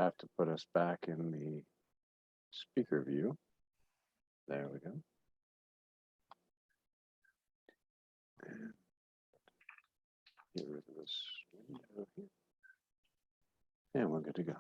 have to put us back in the speaker view. There we go. And get rid of this window here. And we're good to go.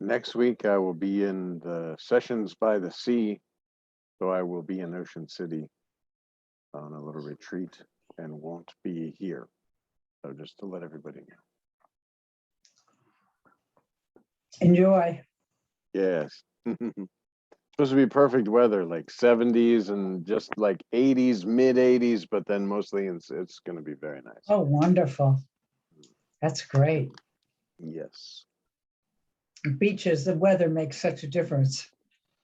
Next week, I will be in the Sessions by the Sea. So I will be in Ocean City on a little retreat and won't be here. So just to let everybody know. Enjoy. Yes. Supposed to be perfect weather, like 70s and just like 80s, mid 80s, but then mostly it's going to be very nice. Oh, wonderful. That's great. Yes. Beaches, the weather makes such a difference.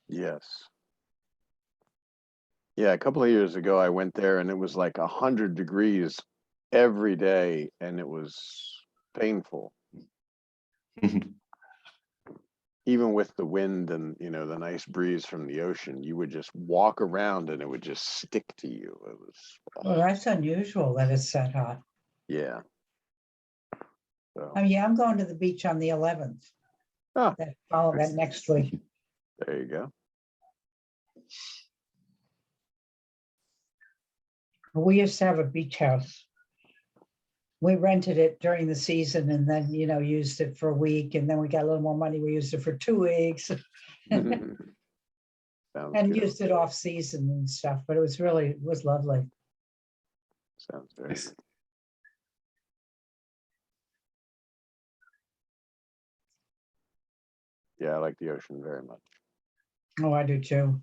Yes. Yeah, a couple of years ago, I went there and it was like 100 degrees every day, and it was painful. Even with the wind and, you know, the nice breeze from the ocean, you would just walk around and it would just stick to you. It was. Well, that's unusual that it's that hot. Yeah. So, Yeah, I'm going to the beach on the 11th. Ah. That next week. There you go. We used to have a beach house. We rented it during the season and then, you know, used it for a week. And then we got a little more money. We used it for 2 weeks. And good. used it off season and stuff. But it was lovely. Sounds very nice. Yeah, I like the ocean very much. Oh, I do too.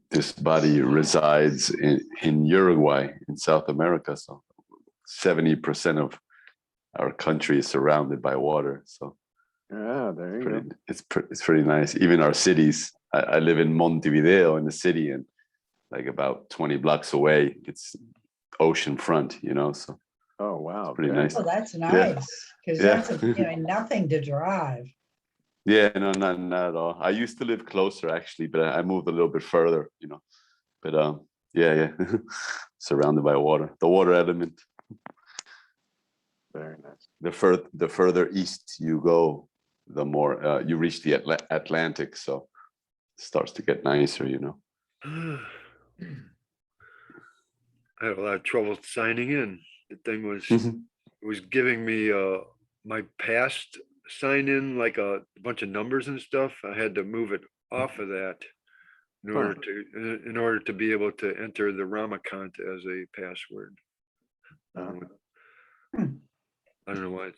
This body resides in Uruguay, in South America. So 70% of our country is surrounded by water. So yeah, there you go. It's pretty nice. Even our cities. I live in Montevideo in the city, and like about 20 blocks away, it's ocean front, you know. So oh wow, it's pretty nice. Oh, that's nice. Because Yeah. that's nothing to drive. Yeah, no, not at all. I used to live closer actually, but I moved a little bit further, you know. But yeah, surrounded by water. The water element. Very nice. The further east you go, the more you reach the Atlantic, so it starts to get nicer, you know. I had a lot of trouble signing in. The thing was giving me my past sign in, like a bunch of numbers and stuff. I had to move it off of that in order to be able to enter the Ramakant as a password. I don't know why.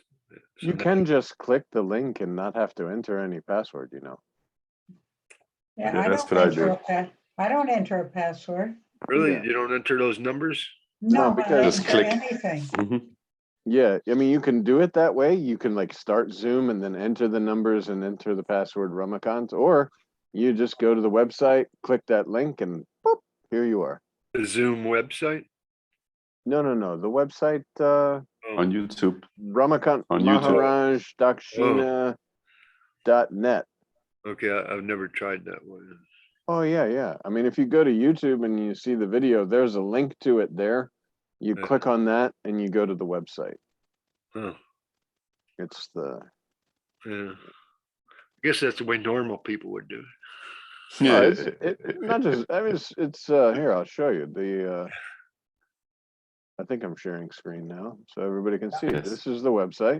You can just click the link and not have to enter any password, you know. Yeah, that's what I do. I don't enter a password. Really? Yeah. You don't enter those numbers? No, No, because- I Just enter click. anything. Yeah, I mean, you can do it that way. You can like start Zoom and then enter the numbers and enter the password Ramakant, or you just go to the website, click that link, and boop, here you are. The Zoom website? No. The website, On YouTube. Ramakant On YouTube. Maharaj Dakshina.net. Okay, I've never tried that one. Oh, yeah. I mean, if you go to YouTube and you see the video, there's a link to it there. You click on that and you go to the website. Huh. It's the... Yeah. I guess that's the way normal people would do it. Oh, it's not just, I mean, it's here, I'll show you. I think I'm sharing screen now so everybody can see it. Yes. This is the website.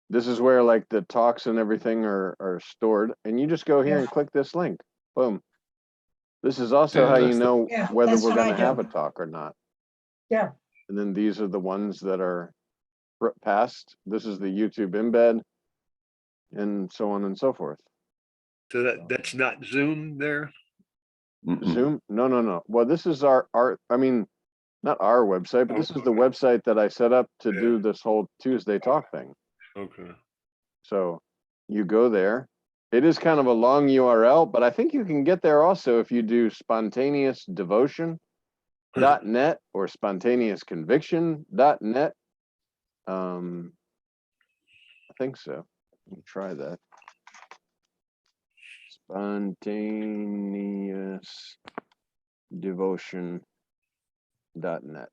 This is where like the talks and everything are stored. And you just go here and click this link. Boom. This is also how you know whether that's we're what going I to do. have a talk or not. Yeah. And then these are the ones that are passed. This is the YouTube embed and so on and so forth. So that's not Zoom there? Zoom? No. Well, this is our I mean, not our website, but this is the website that I set up to do this whole Tuesday talk thing. Okay. So you go there. It is kind of a long URL, but I think you can get there also if you do spontaneousdevotion.net or spontaneousconviction.net. I think so. Let me try that. Spontaneousdevotion.net.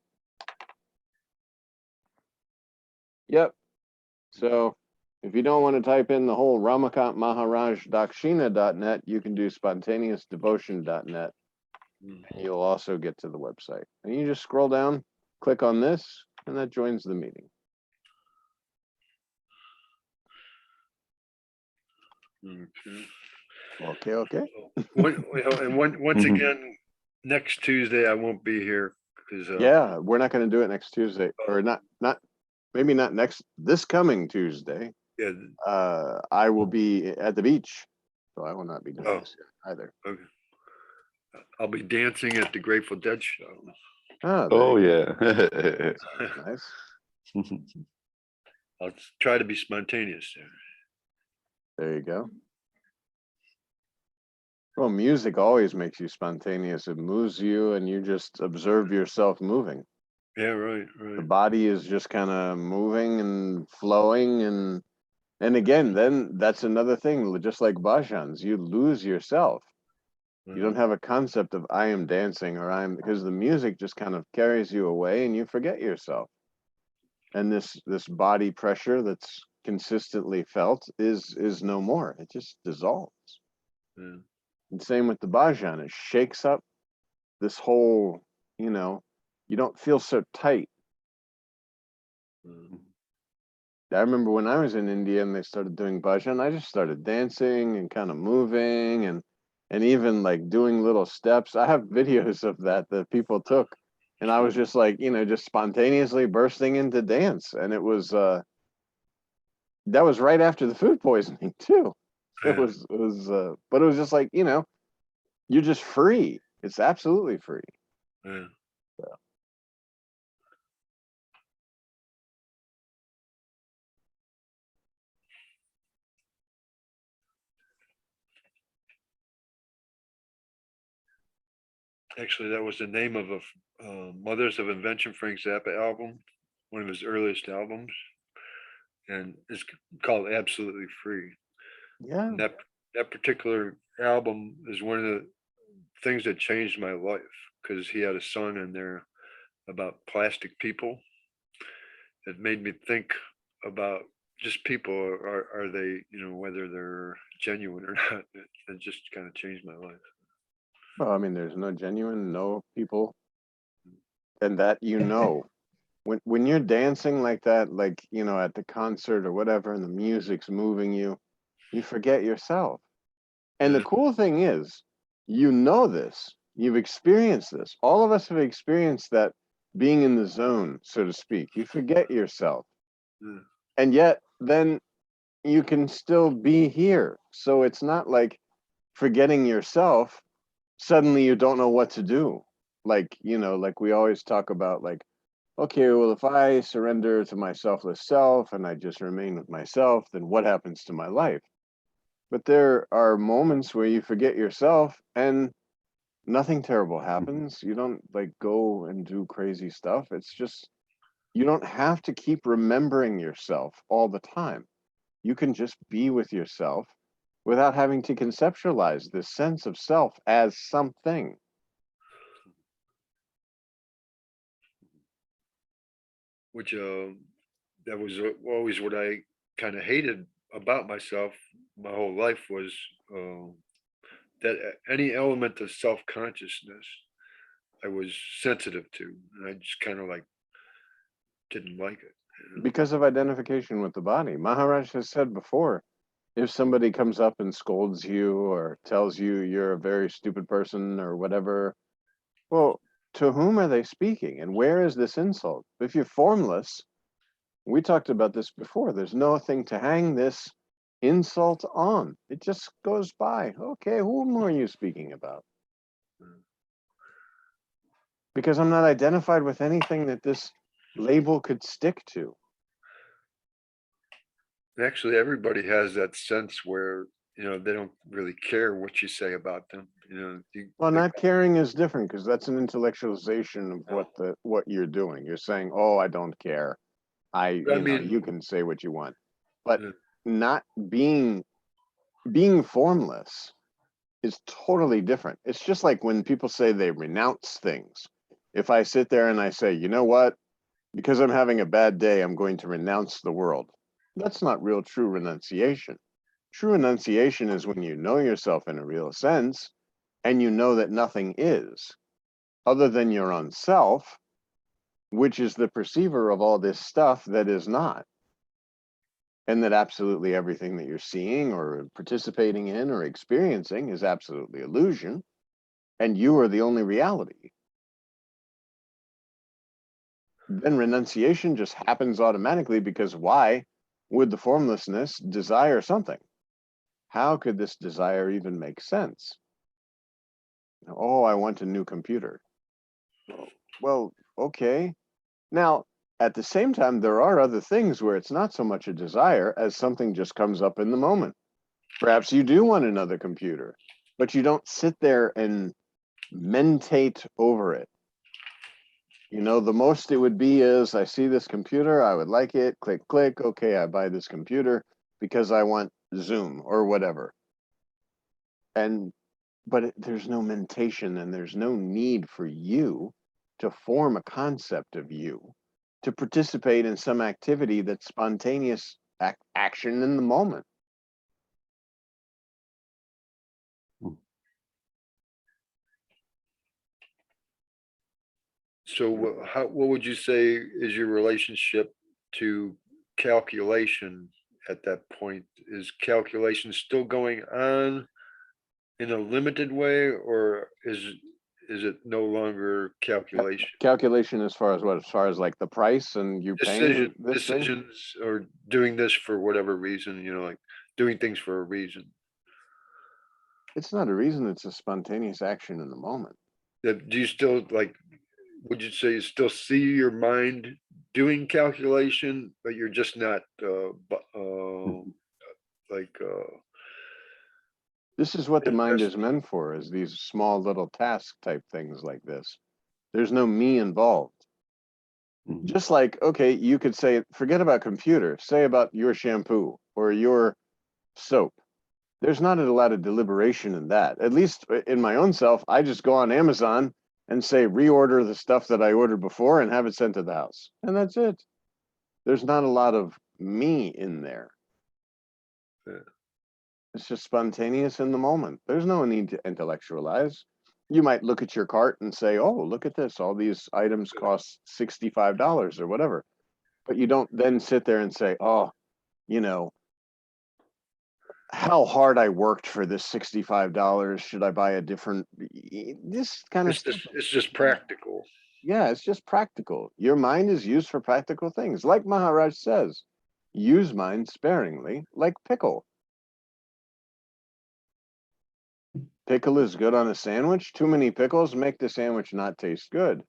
Yep. So if you don't want to type in the whole Ramakant Maharaj Dakshina.net, you can do spontaneousdevotion.net. And you'll also get to the website. And you just scroll down, click on this, and that joins the meeting. Okay. Once again, next Tuesday I won't be here because Yeah, we're not going to do it next Tuesday, or maybe not this coming Tuesday. yeah. I will be at the beach, so I will not be doing this either. Okay. I'll be dancing at the Grateful Dead show. Oh, yeah. Nice. I'll try to be spontaneous there. There you go. Well, music always makes you spontaneous. It moves you, and you just observe yourself moving. Yeah, right. The body is just kind of moving and flowing, and again, then that's another thing. Just like bhajans, you lose yourself. You don't have a concept of I am dancing or because the music just kind of carries you away, and you forget yourself. And this body pressure that's consistently felt is no more. It just dissolves. Yeah. And same with the bhajan. It shakes up this whole, you don't feel so tight. I remember when I was in India and they started doing bhajan, I just started dancing and kind of moving and even like doing little steps. I have videos of that people took, and I was just like, just spontaneously bursting into dance. And it was, that was right after the food poisoning too. Yeah. But it was just like, you're just free. It's absolutely free. Yeah. Actually, that was the name of a Mothers of Invention Frank Zappa album, one of his earliest albums, and it's called Absolutely Free. Yeah. And that particular album is one of the things that changed my life because he had a song in there about plastic people. It made me think about just people. Are they, whether they're genuine or not? It just kind of changed my life. Well, I mean, there's no genuine, no people, and that when you're dancing like that, like at the concert or whatever, and the music's moving you, you forget yourself. And the cool thing is, this, you've experienced this. All of us have experienced that being in the zone, so to speak. You forget yourself, and yet then you can still be here. So it's not like forgetting yourself. Suddenly you don't know what to do. Like, like we always talk about, like, okay, well, if I surrender to my selfless self and I just remain with myself, then what happens to my life? But there are moments where you forget yourself and nothing terrible happens. You don't like go and do crazy stuff. It's just, you don't have to keep remembering yourself all the time. You can just be with yourself without having to conceptualize this sense of self as something. Which that was always what I kind of hated about myself my whole life was that any element of self-consciousness I was sensitive to, and I just kind of like didn't like it. Because of identification with the body. Maharaj has said before, if somebody comes up and scolds you or tells you you're a very stupid person or whatever, well, to whom are they speaking? And where is this insult? If you're formless, we talked about this before, there's nothing to hang this insult on. It just goes by. Okay, whom are you speaking about? Because I'm not identified with anything that this label could stick to. Actually, everybody has that sense where, they don't really care what you say about them. Well, not caring is different because that's an intellectualization of what you're doing. You're saying, "Oh, I don't care. I mean, You can say what you want," but Yeah. not being formless is totally different. It's just like when people say they renounce things. If I sit there and I say, "You know what? Because I'm having a bad day, I'm going to renounce the world." That's not real true renunciation. True renunciation is when you know yourself in a real sense and you know that nothing is other than your own self, which is the perceiver of all this stuff that is not. And that absolutely everything that you're seeing or participating in or experiencing is absolutely illusion. And you are the only reality. Then renunciation just happens automatically because why would the formlessness desire something? How could this desire even make sense? Oh, I want a new computer. Well, okay. Now, at the same time, there are other things where it's not so much a desire as something just comes up in the moment. Perhaps you do want another computer, but you don't sit there and mentate over it. The most it would be is I see this computer, I would like it, click, click, okay, I buy this computer because I want Zoom or whatever. But there's no mentation and there's no need for you to form a concept of you, to participate in some activity that's spontaneous action in the moment. so what would you say is your relationship to calculation at that point? Is calculation still going on in a limited way, or is it no longer calculation? Calculation as far as what? As far as like the price and you paying this thing? Decisions, or doing this for whatever reason, like doing things for a reason. It's not a reason, it's a spontaneous action in the moment. Do you still would you say you still see your mind doing calculation, but you're just not like This is what the mind is interested? meant for, is these small little task type things like this. There's no me involved. Just like, okay, you could say, forget about computer, say about your shampoo or your soap. There's not a lot of deliberation in that. At least in my own self, I just go on Amazon and say, reorder the stuff that I ordered before and have it sent to the house. And that's it. There's not a lot of me in there. Yeah. It's just spontaneous in the moment. There's no need to intellectualize. You might look at your cart and say, oh, look at this. All these items cost $65 or whatever. But you don't then sit there and say, oh, how hard I worked for this $65. Should I buy a different? This kind of stuff. It's just practical. Yeah, it's just practical. Your mind is used for practical things. Like Maharaj says, use mind sparingly, like pickle. Pickle is good on a sandwich. Too many pickles make the sandwich not taste good.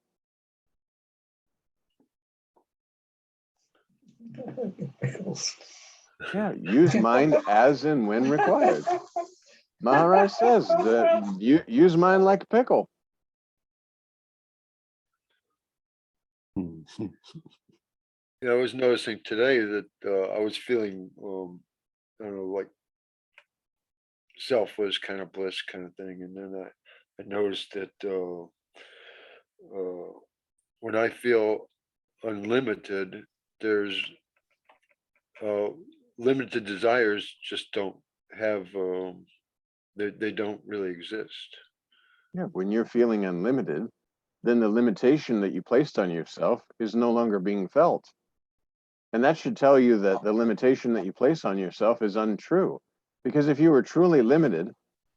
Yeah, use mind as and when required. Maharaj says that you use mind like a pickle. I was noticing today that I was feeling, I don't know, like selfless kind of bliss kind of thing, and then I noticed that when I feel unlimited, there's limited desires just don't have they don't really exist. Yeah, when you're feeling unlimited, then the limitation that you placed on yourself is no longer being felt. And that should tell you that the limitation that you place on yourself is untrue. Because if you were truly limited,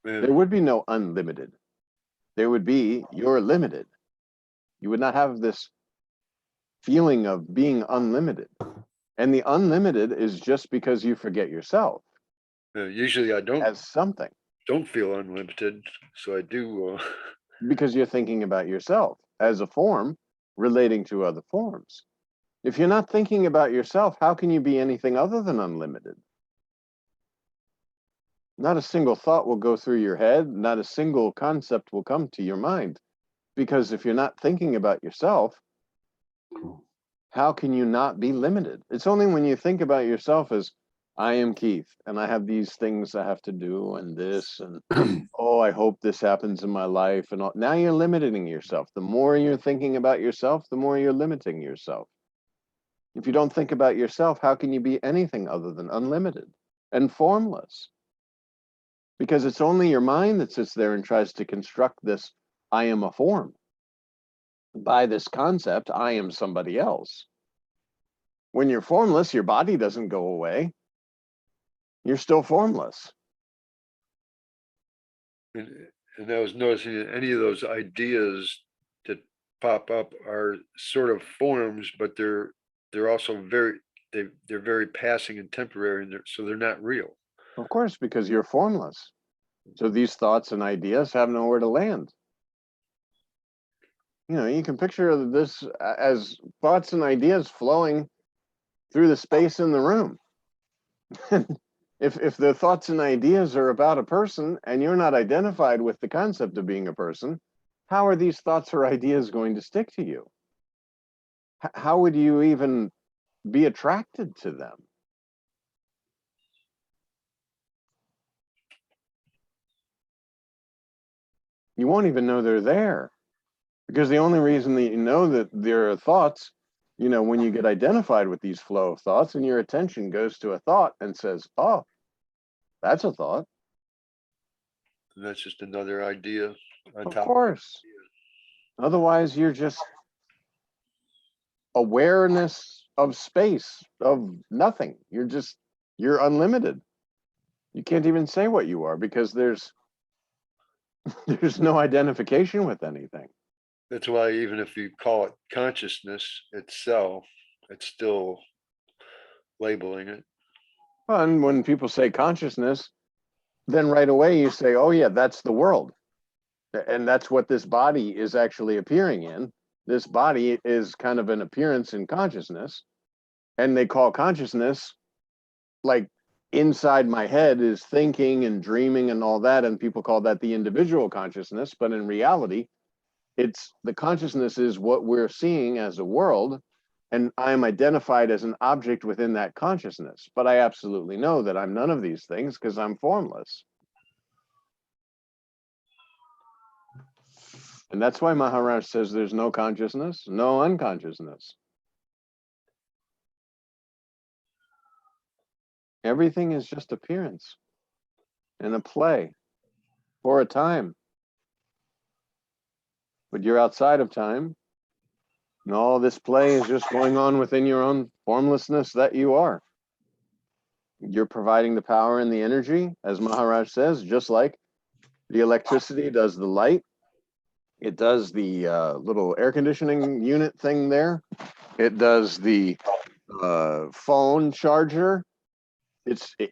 Yeah. there would be no unlimited. There would be you're limited. You would not have this feeling of being unlimited. And the unlimited is just because you forget yourself Usually I as something. don't feel unlimited, so I do. Because you're thinking about yourself as a form relating to other forms. If you're not thinking about yourself, how can you be anything other than unlimited? Not a single thought will go through your head. Not a single concept will come to your mind. Because if you're not thinking about yourself, how can you not be limited? It's only when you think about yourself as, I am Keith, and I have these things I have to do, and this, and oh, I hope this happens in my life, and all. Now you're limiting yourself. The more you're thinking about yourself, the more you're limiting yourself. If you don't think about yourself, how can you be anything other than unlimited and formless? Because it's only your mind that sits there and tries to construct this, I am a form. By this concept, I am somebody else. When you're formless, your body doesn't go away. You're still formless. And I was noticing that any of those ideas that pop up are sort of forms, but they're also they're very passing and temporary, and so they're not real. Of course, because you're formless. So these thoughts and ideas have nowhere to land. You know, you can picture this as thoughts and ideas flowing through the space in the room. If the thoughts and ideas are about a person and you're not identified with the concept of being a person, how are these thoughts or ideas going to stick to you? How would you even be attracted to them? You won't even know they're there, because the only reason that you know that there are thoughts, you know, when you get identified with these flow of thoughts and your attention goes to a thought and says, oh, that's a thought. And that's just another idea on Of top. course. Otherwise, you're just awareness of space, of nothing. You're unlimited. You can't even say what you are because there's no identification with anything. That's why even if you call it consciousness itself, it's still labeling it. And when people say consciousness, then right away you say, oh yeah, that's the world. And that's what this body is actually appearing in. This body is kind of an appearance in consciousness. And they call consciousness, like inside my head is thinking and dreaming and all that. And people call that the individual consciousness. But in reality, it's the consciousness is what we're seeing as a world. And I'm identified as an object within that consciousness. But I absolutely know that I'm none of these things because I'm formless. And that's why Maharaj says there's no consciousness, no unconsciousness. Everything is just appearance and a play for a time. But you're outside of time. And all this play is just going on within your own formlessness that you are. You're providing the power and the energy, as Maharaj says, just like the electricity does the light. It does the little air conditioning unit thing there. It does the phone charger.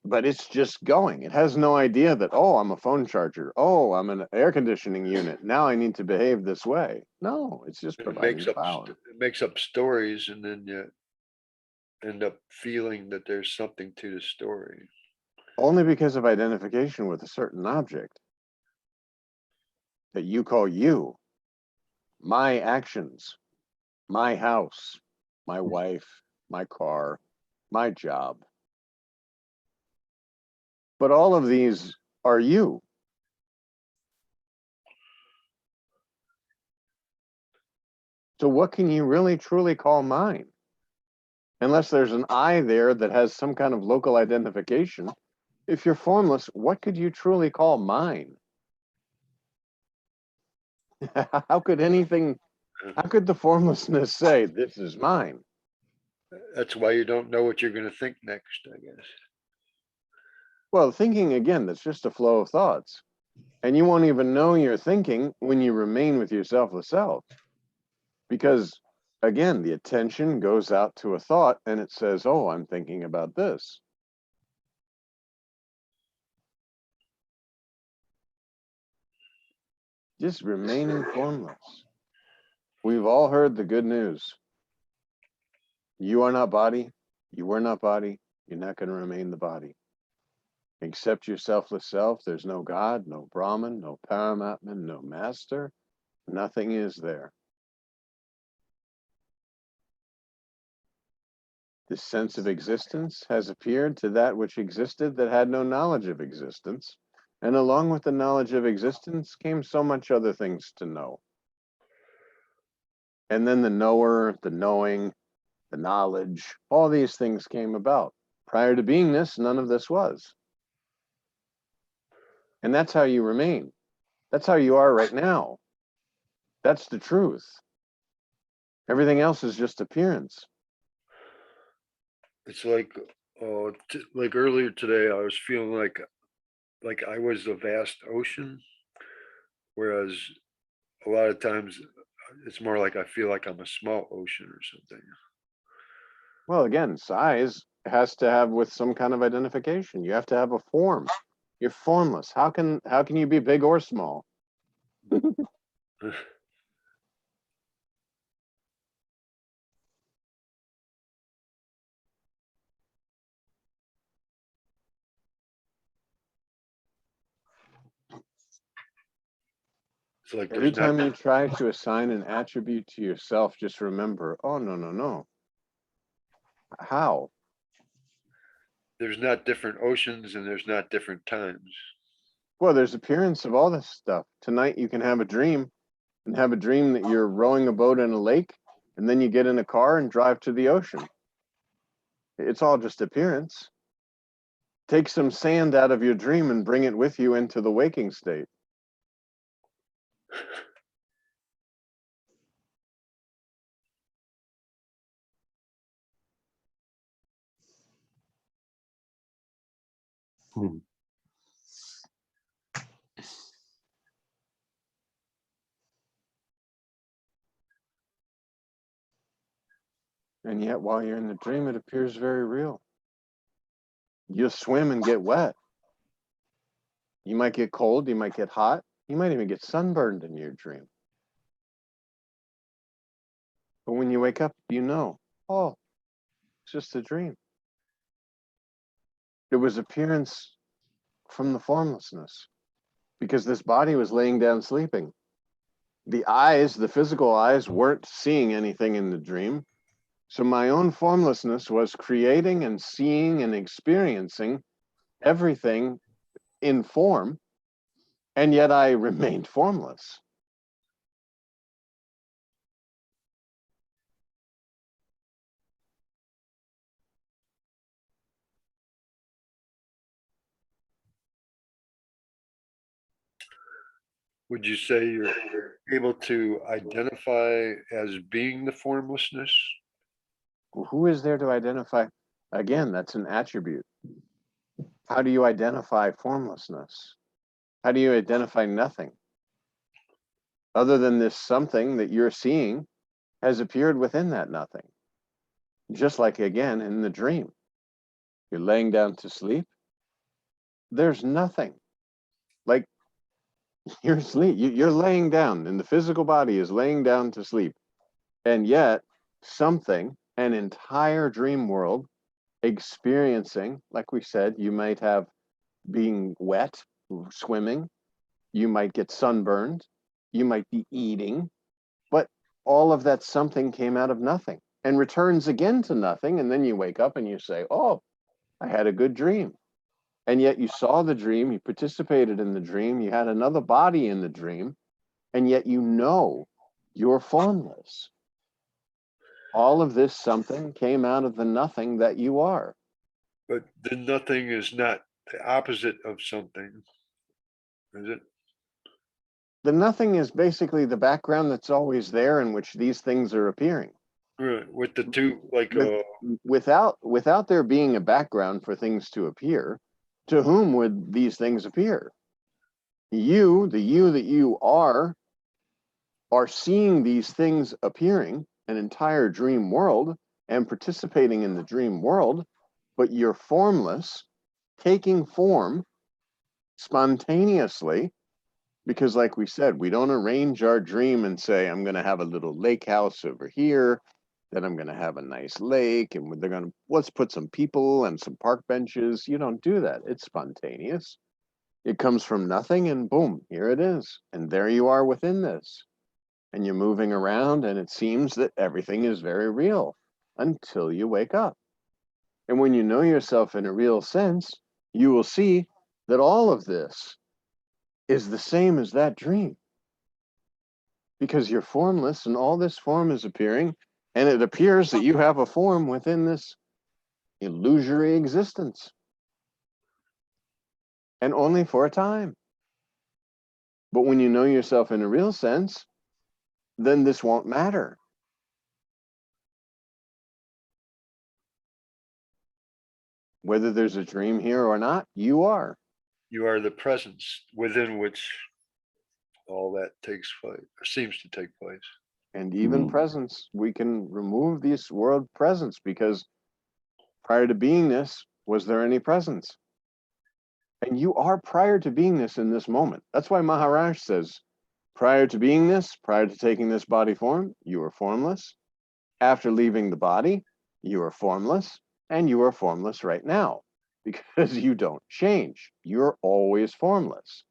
But it's just going. It has no idea that, oh, I'm a phone charger. Oh, I'm an air conditioning unit. Now I need to behave this way. No, it's just It providing makes the up power. it makes up stories, and then you end up feeling that there's something to the story. Only because of identification with a certain object that you call you, my actions, my house, my wife, my car, my job. But all of these are you. So what can you really truly call mine? Unless there's an I there that has some kind of local identification. If you're formless, what could you truly call mine? How could the formlessness say, this is mine? That's why you don't know what you're going to think next, I guess. Well, thinking, again, that's just a flow of thoughts. And you won't even know you're thinking when you remain with your selfless self. Because, again, the attention goes out to a thought and it says, oh, I'm thinking about this. Just remaining formless. We've all heard the good news. You are not body. You were not body. You're not going to remain the body. Accept your selfless self. There's no God, no Brahman, no Paramatman, no master. Nothing is there. This sense of existence has appeared to that which existed that had no knowledge of existence. And along with the knowledge of existence came so much other things to know. And then the knower, the knowing, the knowledge, all these things came about. Prior to being this, none of this was. And that's how you remain. That's how you are right now. That's the truth. Everything else is just appearance. It's like, like earlier today, I was feeling like I was a vast ocean, whereas a lot of times it's more like I feel like I'm a small ocean or something. Well, again, size has to have with some kind of identification. You have to have a form. You're formless. How can you be big or small? It's like Every there's not time you try to assign an attribute to yourself, just remember, oh, no, no, no. How? there's not different oceans and there's not different times. Well, there's appearance of all this stuff. Tonight you can have a dream and have a dream that you're rowing a boat in a lake, and then you get in a car and drive to the ocean. It's all just appearance. Take some sand out of your dream and bring it with you into the waking state. Hmm. And yet, while you're in the dream, it appears very real. You'll swim and get wet. You might get cold, you might get hot, you might even get sunburned in your dream. But when you wake up, you know, oh, it's just a dream. It was appearance from the formlessness, because this body was laying down sleeping. The eyes, the physical eyes, weren't seeing anything in the dream. So my own formlessness was creating and seeing and experiencing everything in form, and yet I remained formless. Would you say you're able to identify as being the formlessness? Who is there to identify? Again, that's an attribute. How do you identify formlessness? How do you identify nothing? Other than this something that you're seeing has appeared within that nothing. Just like, again, in the dream. You're laying down to sleep. There's nothing. Like, you're asleep. You're laying down, and the physical body is laying down to sleep. And yet, something, an entire dream world, experiencing, like we said, you might have being wet, swimming, you might get sunburned, you might be eating, but all of that something came out of nothing and returns again to nothing. And then you wake up and you say, oh, I had a good dream. And yet you saw the dream, you participated in the dream, you had another body in the dream, and yet you know you're formless. All of this something came out of the nothing that you are. But the nothing is not the opposite of something, is it? The nothing is basically the background that's always there in which these things are appearing. Right, with the two, like, Without there being a background for things to appear, to whom would these things appear? You, the you that you are seeing these things appearing, an entire dream world, and participating in the dream world, but you're formless, taking form spontaneously, because like we said, we don't arrange our dream and say, I'm going to have a little lake house over here, that I'm going to have a nice lake and they're going to, let's put some people and some park benches. You don't do that. It's spontaneous. It comes from nothing and boom, here it is. And there you are within this. And you're moving around and it seems that everything is very real until you wake up. And when you know yourself in a real sense, you will see that all of this is the same as that dream. Because you're formless and all this form is appearing, and it appears that you have a form within this illusory existence. And only for a time. But when you know yourself in a real sense, then this won't matter. Whether there's a dream here or not, you are. You are the presence within which all that takes place, or seems to take place. And even presence, we can remove this world presence because prior to beingness, was there any presence? And you are prior to beingness in this moment. That's why Maharaj says, prior to beingness, prior to taking this body form, you were formless. After leaving the body, you are formless, and you are formless right now because you don't change. You're always formless.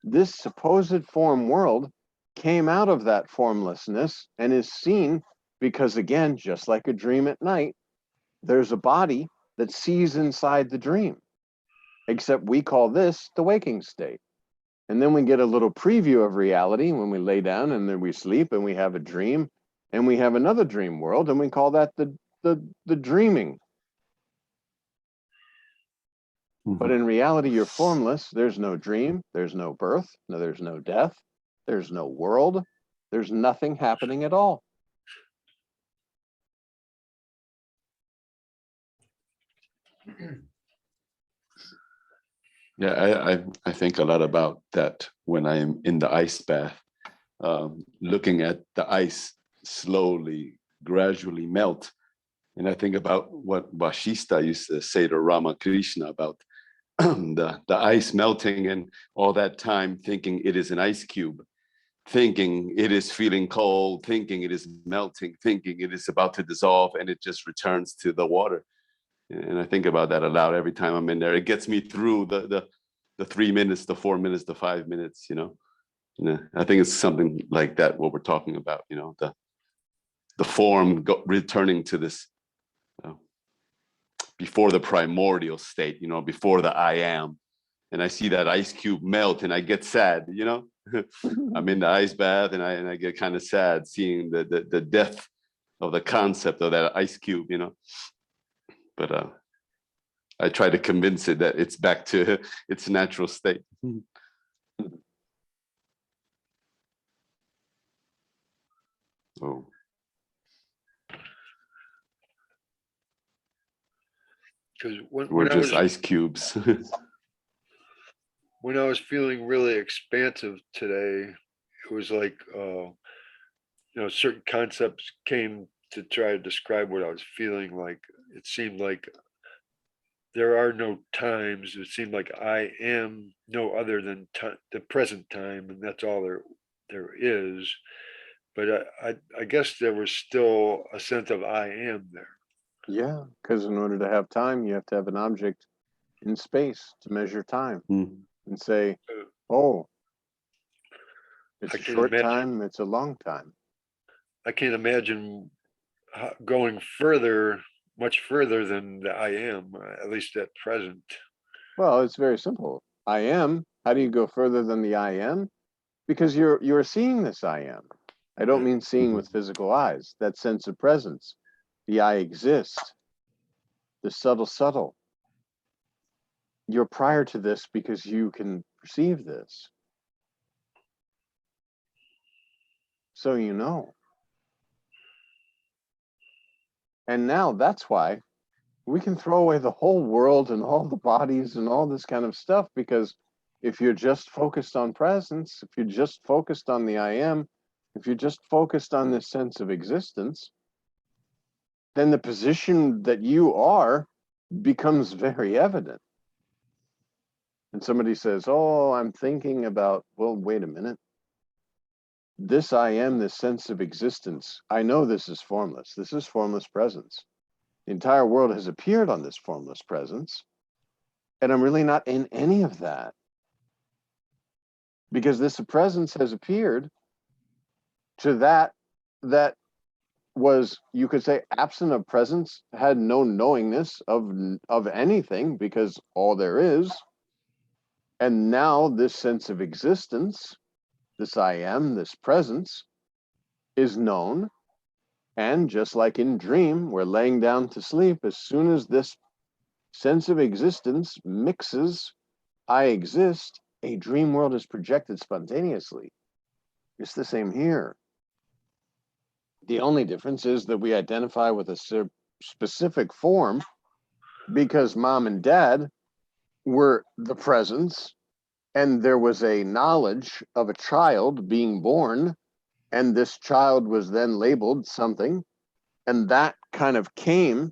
This supposed form world came out of that formlessness and is seen because, again, just like a dream at night, there's a body that sees inside the dream, except we call this the waking state. And then we get a little preview of reality when we lay down and then we sleep and we have a dream and we have another dream world and we call that the dreaming. But in reality, you're formless. There's no dream. There's no birth. No, there's no death. There's no world. There's nothing happening at all. Yeah, I think a lot about that when I'm in the ice bath, looking at the ice slowly, gradually melt. And I think about what Vashista used to say to Ramakrishna about the ice melting and all that time thinking it is an ice cube, thinking it is feeling cold, thinking it is melting, thinking it is about to dissolve, and it just returns to the water. And I think about that a lot every time I'm in there. It gets me through the 3 minutes, the 4 minutes, the 5 minutes, you know. And I think it's something like that, what we're talking about, you know, the form returning to this before the primordial state, you know, before the I am. And I see that ice cube melt and I get sad, you know. I'm in the ice bath and I get kind of sad seeing the death of the concept of that ice cube, you know. But I try to convince it that it's back to its natural state. Oh. Because We're just ice cubes. when I was feeling really expansive today, it was like, you know, certain concepts came to try to describe what I was feeling like. It seemed like there are no times. It seemed like I am no other than the present time, and that's all there is. But I guess there was still a sense of I am there. Yeah, because in order to have time, you have to have an object in space to measure time and say, oh, it's a short time, it's a long time. I can't imagine going further, much further than the I am, at least at present. Well, it's very simple. I am. How do you go further than the I am? Because you're seeing this I am. I don't mean seeing with physical eyes, that sense of presence. The I exist, the subtle. You're prior to this because you can perceive this. So you know. And now that's why we can throw away the whole world and all the bodies and all this kind of stuff, because if you're just focused on presence, if you're just focused on the I am, if you're just focused on this sense of existence, then the position that you are becomes very evident. And somebody says, oh, I'm thinking about, well, wait a minute. this I am, this sense of existence, I know this is formless. This is formless presence. The entire world has appeared on this formless presence, and I'm really not in any of that. Because this presence has appeared to that was, you could say, absent of presence, had no knowingness of anything, because all there is. And now this sense of existence, this I am, this presence, is known. And just like in dream, we're laying down to sleep, as soon as this sense of existence mixes, I exist, a dream world is projected spontaneously. It's the same here. The only difference is that we identify with a specific form, because mom and dad were the presence, and there was a knowledge of a child being born, and this child was then labeled something, and that kind of came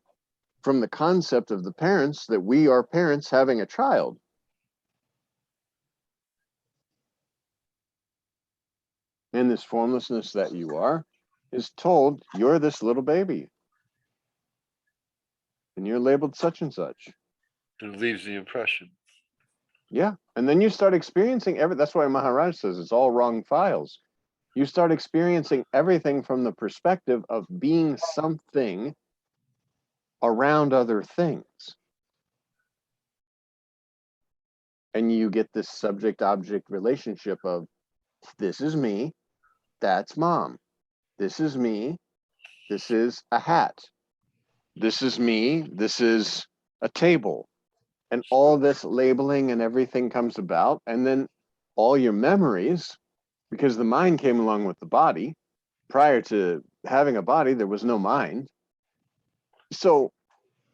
from the concept of the parents, that we are parents having a child. And this formlessness that you are is told, you're this little baby, and you're labeled such and such. And it leaves the impression. Yeah, and then you start experiencing that's why Maharaj says it's all wrong files. You start experiencing everything from the perspective of being something around other things. And you get this subject-object relationship of, this is me, that's mom. This is me, this is a hat. This is me, this is a table. And all this labeling and everything comes about, and then all your memories, because the mind came along with the body. Prior to having a body, there was no mind. So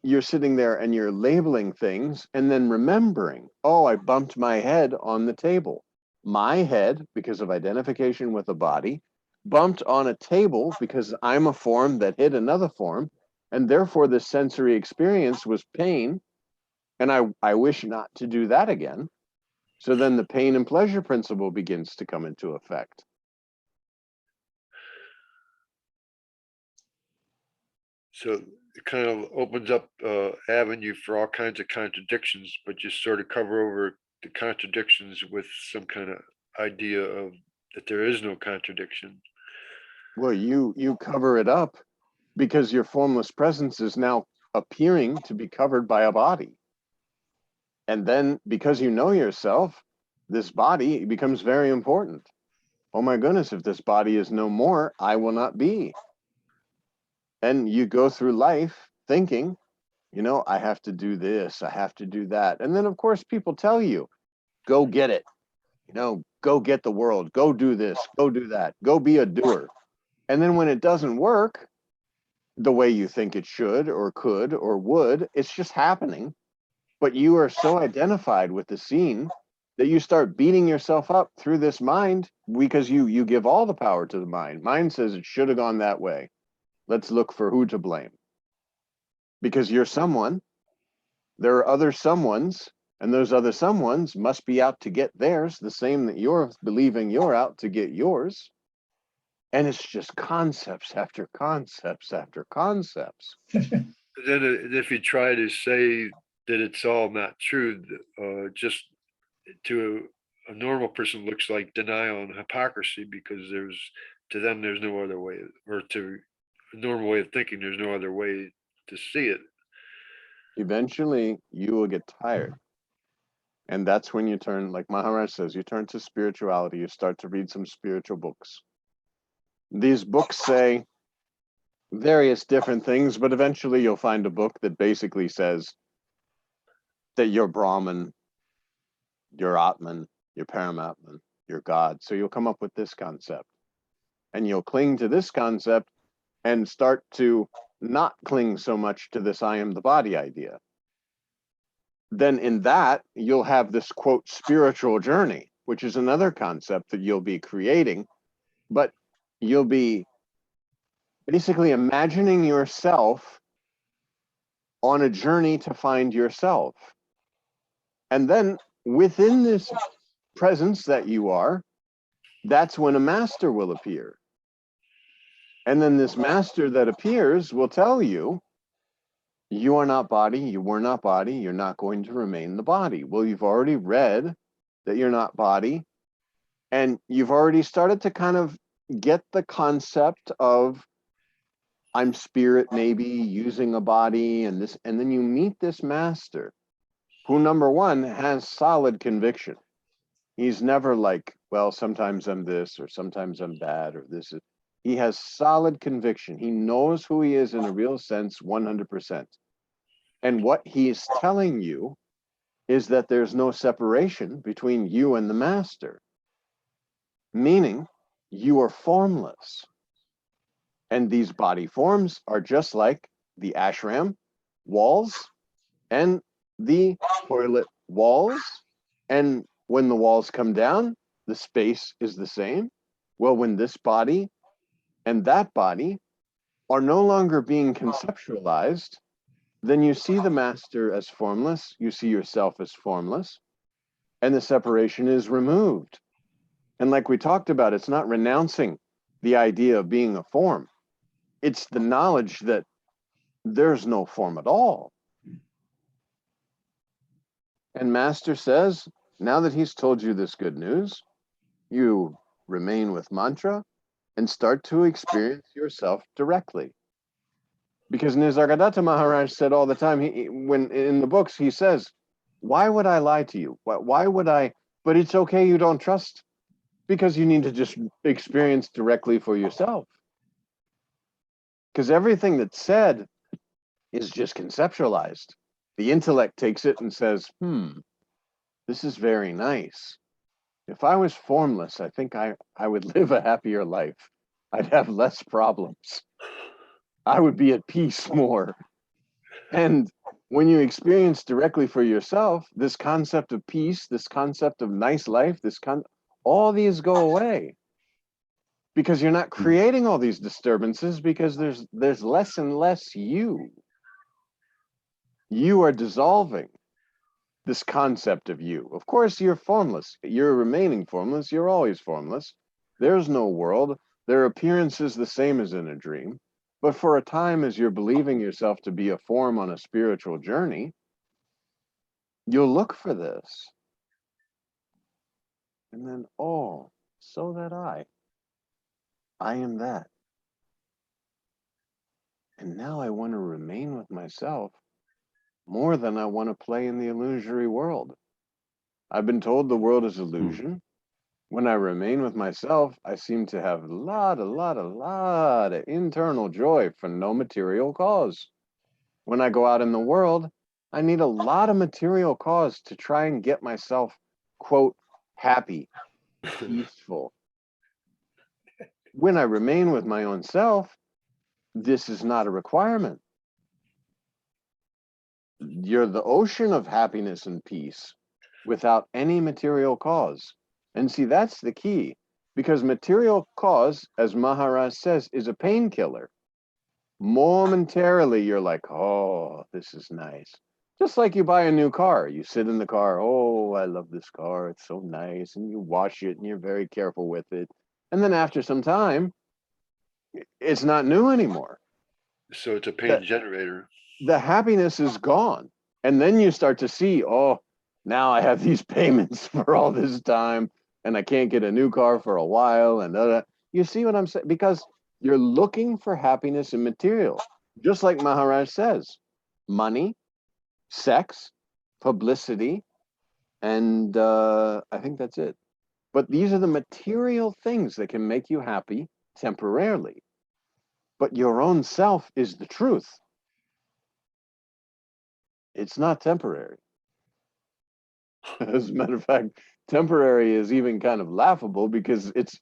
you're sitting there and you're labeling things, and then remembering, oh, I bumped my head on the table. My head, because of identification with a body, bumped on a table because I'm a form that hit another form, and therefore the sensory experience was pain. And I wish not to do that again. So then the pain and pleasure principle begins to come into effect. So it kind of opens up avenue for all kinds of contradictions, but you sort of cover over the contradictions with some kind of idea of that there is no contradiction. Well, you cover it up because your formless presence is now appearing to be covered by a body. And then because you know yourself, this body becomes very important. Oh my goodness, if this body is no more, I will not be. And you go through life thinking, I have to do this, I have to do that. And then of course people tell you, go get it, go get the world, go do this, go do that, go be a doer. And then when it doesn't work the way you think it should or could or would, it's just happening. But you are so identified with the scene that you start beating yourself up through this mind, because you give all the power to the mind. Mind says it should have gone that way. Let's look for who to blame. Because you're someone, there are other someones, and those other someones must be out to get theirs, the same that you're believing you're out to get yours. And it's just concepts after concepts after concepts. Then if you try to say that it's all not true, just to a normal person looks like denial and hypocrisy, because to them there's no other way, or to a normal way of thinking, there's no other way to see it. Eventually you will get tired. And that's when you turn, like Maharaj says, you turn to spirituality, you start to read some spiritual books. These books say various different things, but eventually you'll find a book that basically says that you're Brahman, you're Atman, you're Paramatman, you're God. So you'll come up with this concept. And you'll cling to this concept and start to not cling so much to this I am the body idea. Then in that, you'll have this, quote, spiritual journey, which is another concept that you'll be creating, but you'll be basically imagining yourself on a journey to find yourself. And then within this presence that you are, that's when a master will appear. And then this master that appears will tell you, you are not body, you were not body, you're not going to remain the body. Well, you've already read that you're not body, and you've already started to kind of get the concept of I'm spirit, maybe using a body and this, and then you meet this master who, number one, has solid conviction. He's never like, well, sometimes I'm this or sometimes I'm that or this is. He has solid conviction. He knows who he is in a real sense, 100%. And what he's telling you is that there's no separation between you and the master, meaning you are formless. And these body forms are just like the ashram walls and the toilet walls. And when the walls come down, the space is the same. Well, when this body and that body are no longer being conceptualized, then you see the master as formless, you see yourself as formless, and the separation is removed. And like we talked about, it's not renouncing the idea of being a form. It's the knowledge that there's no form at all. And Master says, now that he's told you this good news, you remain with mantra and start to experience yourself directly. Because Nisargadatta Maharaj said all the time, when in the books, he says, why would I lie to you? Why would I? But it's okay, you don't trust, because you need to just experience directly for yourself. Because everything that's said is just conceptualized. The intellect takes it and says, this is very nice. If I was formless, I think I would live a happier life. I'd have less problems. I would be at peace more. And when you experience directly for yourself, this concept of peace, this concept of nice life, all these go away. Because you're not creating all these disturbances, because there's less and less you. You are dissolving this concept of you. Of course, you're formless. You're remaining formless. You're always formless. There's no world. Their appearance is the same as in a dream. But for a time, as you're believing yourself to be a form on a spiritual journey, you'll look for this. And then, oh, so that I am that. And now I want to remain with myself more than I want to play in the illusory world. I've been told the world is illusion. When I remain with myself, I seem to have a lot of internal joy for no material cause. When I go out in the world, I need a lot of material cause to try and get myself, quote, happy, peaceful. When I remain with my own self, this is not a requirement. You're the ocean of happiness and peace without any material cause. And see, that's the key, because material cause, as Maharaj says, is a painkiller. Momentarily, you're like, oh, this is nice. Just like you buy a new car, you sit in the car, oh, I love this car, it's so nice, and you wash it and you're very careful with it. And then after some time, it's not new anymore. So it's a pain generator. The happiness is gone. And then you start to see, oh, now I have these payments for all this time, and I can't get a new car for a while. And you see what I'm saying? Because you're looking for happiness in material, just like Maharaj says, money, sex, publicity, and I think that's it. But these are the material things that can make you happy temporarily. But your own self is the truth. It's not temporary. As a matter of fact, temporary is even kind of laughable because it's